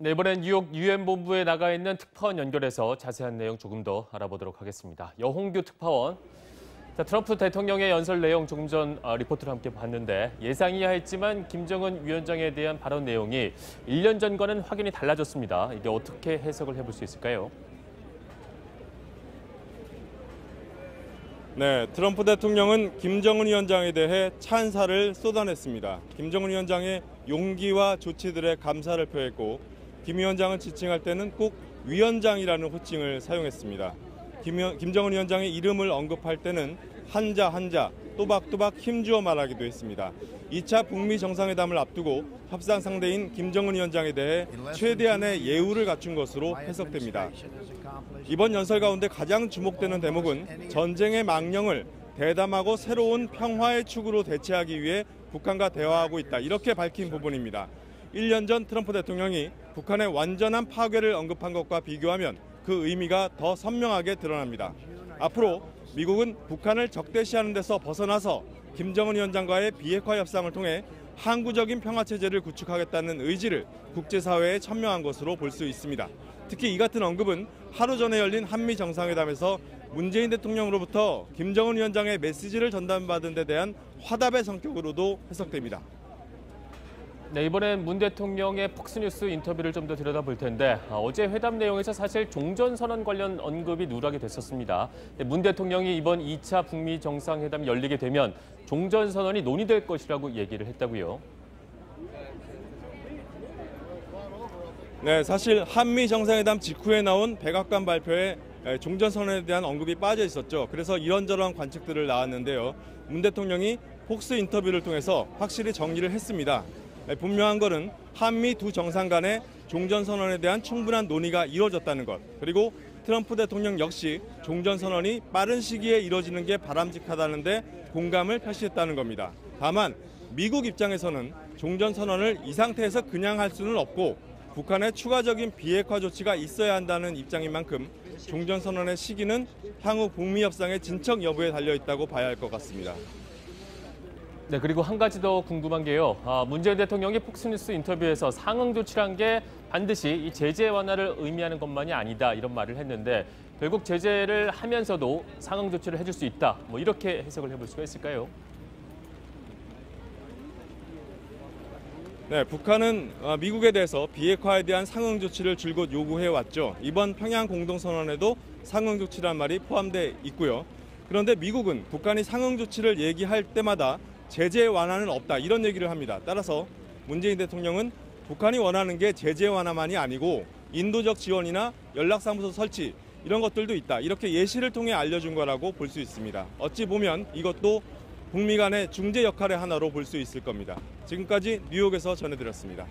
네, 이번엔 뉴욕 유엔 본부에 나가 있는 특파원 연결해서 자세한 내용 조금 더 알아보도록 하겠습니다. 여홍규 특파원. 트럼프 대통령의 연설 내용 조금 전 리포트를 함께 봤는데 예상이야 했지만 김정은 위원장에 대한 발언 내용이 1년 전과는 확연히 달라졌습니다. 이게 어떻게 해석을 해볼 수 있을까요? 네, 트럼프 대통령은 김정은 위원장에 대해 찬사를 쏟아냈습니다. 김정은 위원장의 용기와 조치들에 감사를 표했고 김 위원장을 지칭할 때는 꼭 위원장이라는 호칭을 사용했습니다. 김정은 위원장의 이름을 언급할 때는 한자 한자 또박또박 힘주어 말하기도 했습니다. 2차 북미 정상회담을 앞두고 협상 상대인 김정은 위원장에 대해 최대한의 예우를 갖춘 것으로 해석됩니다. 이번 연설 가운데 가장 주목되는 대목은 전쟁의 망령을 대담하고 새로운 평화의 축으로 대체하기 위해 북한과 대화하고 있다. 이렇게 밝힌 부분입니다. 1년 전 트럼프 대통령이 북한의 완전한 파괴를 언급한 것과 비교하면 그 의미가 더 선명하게 드러납니다. 앞으로 미국은 북한을 적대시하는 데서 벗어나서 김정은 위원장과의 비핵화 협상을 통해 항구적인 평화체제를 구축하겠다는 의지를 국제사회에 천명한 것으로 볼 수 있습니다. 특히 이 같은 언급은 하루 전에 열린 한미 정상회담에서 문재인 대통령으로부터 김정은 위원장의 메시지를 전달받은 데 대한 화답의 성격으로도 해석됩니다. 네, 이번엔 문 대통령의 폭스뉴스 인터뷰를 좀 더 들여다볼 텐데 어제 회담 내용에서 사실 종전선언 관련 언급이 누락이 됐었습니다. 문 대통령이 이번 2차 북미 정상회담이 열리게 되면 종전선언이 논의될 것이라고 얘기를 했다고요. 네, 사실 한미 정상회담 직후에 나온 백악관 발표에 종전선언에 대한 언급이 빠져 있었죠. 그래서 이런저런 관측들을 나왔는데요. 문 대통령이 폭스 인터뷰를 통해서 확실히 정리를 했습니다. 분명한 것은 한미 두 정상 간의 종전선언에 대한 충분한 논의가 이루어졌다는 것, 그리고 트럼프 대통령 역시 종전선언이 빠른 시기에 이루어지는 게 바람직하다는 데 공감을 표시했다는 겁니다. 다만 미국 입장에서는 종전선언을 이 상태에서 그냥 할 수는 없고 북한의 추가적인 비핵화 조치가 있어야 한다는 입장인 만큼 종전선언의 시기는 향후 북미 협상의 진척 여부에 달려있다고 봐야 할 것 같습니다. 네, 그리고 한 가지 더 궁금한 게요. 문재인 대통령이 폭스뉴스 인터뷰에서 상응 조치란 게 반드시 이 제재 완화를 의미하는 것만이 아니다 이런 말을 했는데 결국 제재를 하면서도 상응 조치를 해줄 수 있다. 이렇게 해석을 해볼 수가 있을까요? 네, 북한은 미국에 대해서 비핵화에 대한 상응 조치를 줄곧 요구해 왔죠. 이번 평양 공동선언에도 상응 조치란 말이 포함돼 있고요. 그런데 미국은 북한이 상응 조치를 얘기할 때마다 제재 완화는 없다 이런 얘기를 합니다. 따라서 문재인 대통령은 북한이 원하는 게 제재 완화만이 아니고 인도적 지원이나 연락사무소 설치 이런 것들도 있다. 이렇게 예시를 통해 알려준 거라고 볼 수 있습니다. 어찌 보면 이것도 북미 간의 중재 역할의 하나로 볼 수 있을 겁니다. 지금까지 뉴욕에서 전해드렸습니다.